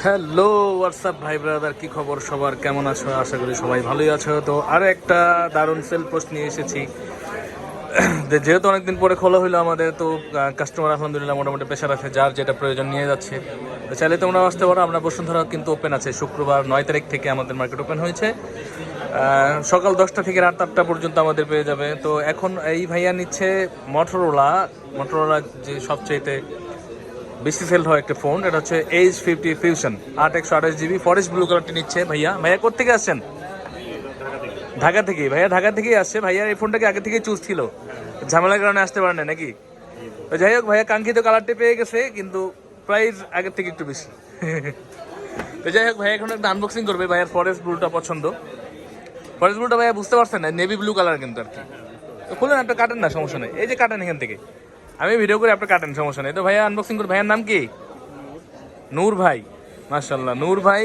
Hello WhatsApp ভাই brother, কি খবর সবার? কেমন আছো? আশা করি সবাই ভালোই আছো। তো আরও একটা দারুণ সেল পোস্ট নিয়ে এসেছি। যেহেতু অনেকদিন পরে খোলা হলো আমাদের, তো কাস্টমার আলহামদুলিল্লাহ মোটামুটি প্রেশার আছে, যার যেটা প্রয়োজন নিয়ে যাচ্ছে। তো চাইলে তোমরা আসতে পারো। আমরা বসুন্ধরা কিন্তু ওপেন আছে, শুক্রবার 9 তারিখ থেকে আমাদের মার্কেট ওপেন হয়েছে। সকাল 10টা থেকে রাত 8টা পর্যন্ত আমাদের পেয়ে যাবে। তো এখন এই ভাইয়া নিচ্ছে মটোরোলা যে সবচেয়েতে বেশি সেল হয় একটা ফোন, এটা হচ্ছে H50 fusion 8 128 GB forest blue কালারটি নিচ্ছে ভাইয়া। ভাইয়া কোথেকে আসছেন? ঢাকা থেকেই ভাইয়া, ঢাকা থেকেই আসছে ভাইয়া। এই ফোনটাকে আগে থেকেই চুজ ছিল, ঝামেলার কারণে আসতে পারেন না নাকি? তো যাই হোক ভাইয়া কাঙ্ক্ষিত কালারটি পেয়ে গেছে, কিন্তু প্রাইস আগের থেকে একটু বেশি। তো যাই হোক ভাইয়া এখন একটা আনবক্সিং করবে। ভাইয়ার ফরেস্ট ব্লুটা পছন্দ। ফরেস্ট ব্লুটা ভাইয়া বুঝতে পারছেন না, নেভি ব্লু কালার কিন্তু আর কি। তো খুলেন, একটা কাটেন না, সমস্যা নেই। এই যে কাটেন এখান থেকে, আমি ভিডিও করে আপনার কাটেন, সমস্যা নেই। তো ভাইয়া আনবক্সিং করে। ভাইয়ার নাম কি? নূর ভাই। মাশাল্লাহ, নূর ভাই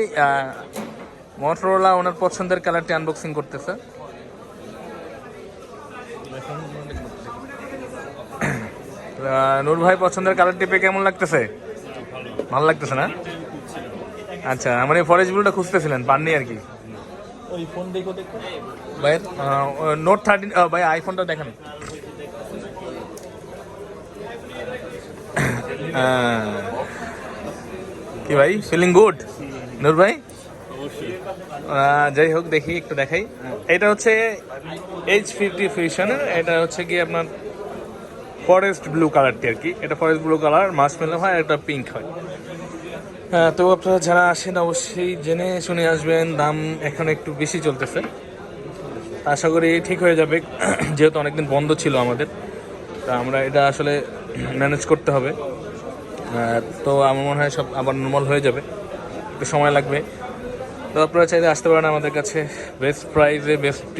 মটোরোলা ওনার পছন্দের কালারটি আনবক্সিং করতেছে। নূর ভাই পছন্দের কালারটি পেয়ে কেমন লাগতেছে? ভালো লাগতেছে না? আচ্ছা, আমার এই ফরেস্ট ব্লুটা খুঁজতেছিলেন, পাননি আর কি। ওই ফোন দেখো দেখো ভাই নোট 13 ভাই আইফোনটা দেখেন। কি ভাই, ফিলিং গুড নূর ভাই? যাই হোক, দেখি একটু দেখাই। এটা হচ্ছে H50 ফিউশনের, এটা হচ্ছে কি আপনার ফরেস্ট ব্লু কালারটি আর কি। এটা ফরেস্ট ব্লু কালার, মার্শমেলো হয়, একটা পিঙ্ক হয়। হ্যাঁ, তো আপনারা যারা আসেন অবশ্যই জেনে শুনে আসবেন। দাম এখন একটু বেশি চলতেছে, আশা করি ঠিক হয়ে যাবে। যেহেতু অনেকদিন বন্ধ ছিল আমাদের, তা আমরা এটা আসলে ম্যানেজ করতে হবে। তো আমার মনে হয় সব আবার নর্মাল হয়ে যাবে, একটু সময় লাগবে। তো আপনারা চাইলে আসতে পারেন আমাদের কাছে। বেস্ট প্রাইসে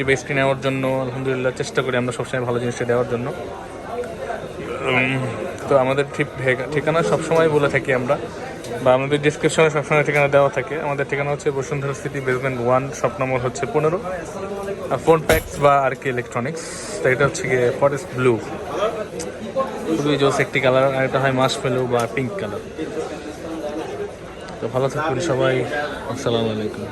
বেস্টটি নেওয়ার জন্য আলহামদুলিল্লাহ চেষ্টা করি আমরা সবসময় ভালো জিনিসটা দেওয়ার জন্য। তো আমাদের ঠিকানা সবসময় বলে থাকি আমরা, বা আমাদের ডিসক্রিপশনে সবসময় ঠিকানা দেওয়া থাকে। আমাদের ঠিকানা হচ্ছে Bashundhara city basement 1, shop number হচ্ছে 15, ফোন প্যাক্স বা আর কি ইলেকট্রনিক্স। তো এটা হচ্ছে গিয়ে ফরেস্ট ব্লু, খুবই জোস একটি কালার। আর এটা হয় মার্শমেলো বা পিঙ্ক কালার। তো ভালো থাকুন সবাই, আসসালামু আলাইকুম।